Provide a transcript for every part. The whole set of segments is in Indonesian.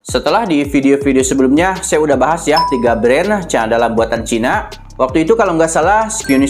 Setelah di video-video sebelumnya, saya udah bahas ya 3 brand celana dalam buatan Cina. Waktu itu kalau nggak salah, Skien,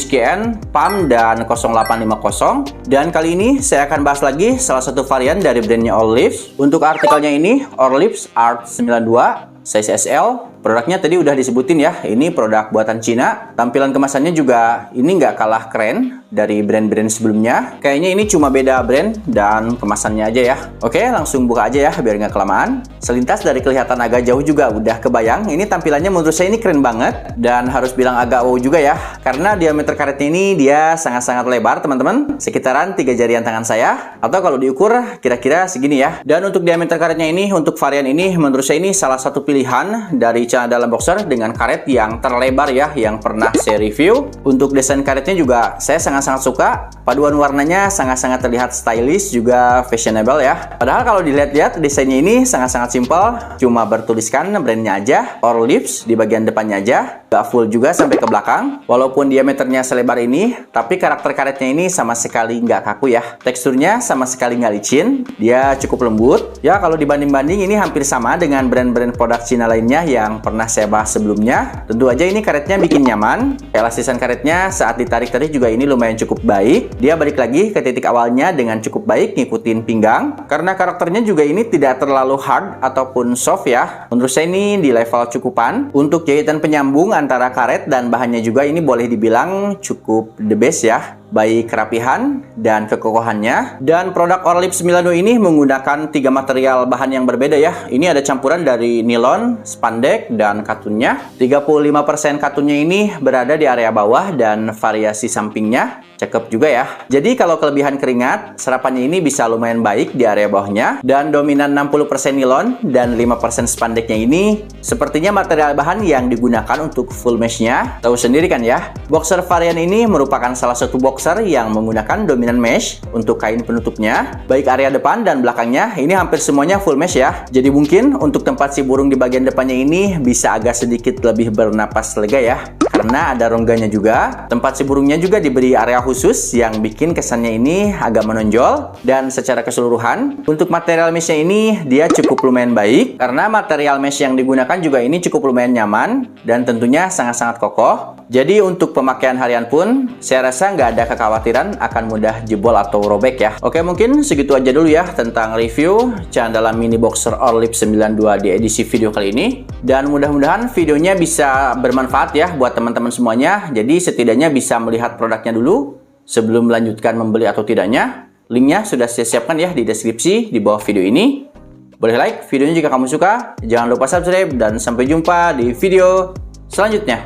PAM, dan 0850. Dan kali ini saya akan bahas lagi salah satu varian dari brandnya Orlips. Untuk artikelnya ini, Orlips Art 92, size SL. Produknya tadi udah disebutin ya, ini produk buatan Cina. Tampilan kemasannya juga ini nggak kalah keren dari brand-brand sebelumnya. Kayaknya ini cuma beda brand dan kemasannya aja ya. Oke, langsung buka aja ya biar nggak kelamaan. Selintas dari kelihatan agak jauh juga udah kebayang. Ini tampilannya menurut saya ini keren banget. Dan harus bilang agak wow juga ya. Karena diameter karetnya ini dia sangat-sangat lebar teman-teman. Sekitaran 3 jarian tangan saya. Atau kalau diukur kira-kira segini ya. Dan untuk diameter karetnya ini, untuk varian ini menurut saya ini salah satu pilihan dari celana dalam boxer dengan karet yang terlebar ya, yang pernah saya review. Untuk desain karetnya juga saya sangat-sangat suka. Paduan warnanya sangat-sangat terlihat stylish, juga fashionable ya. Padahal kalau dilihat-lihat desainnya ini sangat-sangat simpel, cuma bertuliskan brandnya aja, Orlips di bagian depannya aja, gak full juga sampai ke belakang. Walaupun diameternya selebar ini, tapi karakter karetnya ini sama sekali nggak kaku ya. Teksturnya sama sekali nggak licin, dia cukup lembut. Ya kalau dibanding-banding ini hampir sama dengan brand-brand produk Cina lainnya yang pernah saya bahas sebelumnya. Tentu aja ini karetnya bikin nyaman. Elastisian karetnya saat ditarik-tarik juga ini lumayan cukup baik. Dia balik lagi ke titik awalnya dengan cukup baik ngikutin pinggang. Karena karakternya juga ini tidak terlalu hard ataupun soft ya. Menurut saya ini di level cukupan. Untuk jahitan penyambung antara karet dan bahannya juga ini boleh dibilang cukup the best ya. Baik kerapihan dan kekokohannya. Dan produk Orlips 92 ini menggunakan 3 material bahan yang berbeda ya. Ini ada campuran dari nilon, spandex, dan katunnya. 35% katunnya ini berada di area bawah dan variasi sampingnya cakep juga ya. Jadi kalau kelebihan keringat, serapannya ini bisa lumayan baik di area bawahnya. Dan dominan 60% nilon dan 5% spandexnya ini sepertinya material bahan yang digunakan untuk full mesh-nya. Tahu sendiri kan ya. Boxer varian ini merupakan salah satu boxer yang menggunakan dominan mesh untuk kain penutupnya. Baik area depan dan belakangnya ini hampir semuanya full mesh ya. Jadi mungkin untuk tempat si burung di bagian depannya ini bisa agak sedikit lebih bernapas lega ya. Karena ada rongganya juga. Tempat si burungnya juga diberi area khusus yang bikin kesannya ini agak menonjol. Dan secara keseluruhan untuk material meshnya ini dia cukup lumayan baik. Karena material mesh yang digunakan juga ini cukup lumayan nyaman dan tentunya sangat-sangat kokoh. Jadi untuk pemakaian harian pun saya rasa nggak ada kekhawatiran akan mudah jebol atau robek ya. Oke, mungkin segitu aja dulu ya tentang review celana dalam mini boxer Orlips 92 di edisi video kali ini. Dan mudah-mudahan videonya bisa bermanfaat ya buat teman-teman semuanya. Jadi setidaknya bisa melihat produknya dulu sebelum melanjutkan membeli atau tidaknya. Linknya sudah saya siapkan ya di deskripsi di bawah video ini. Boleh like videonya jika kamu suka. Jangan lupa subscribe dan sampai jumpa di video selanjutnya.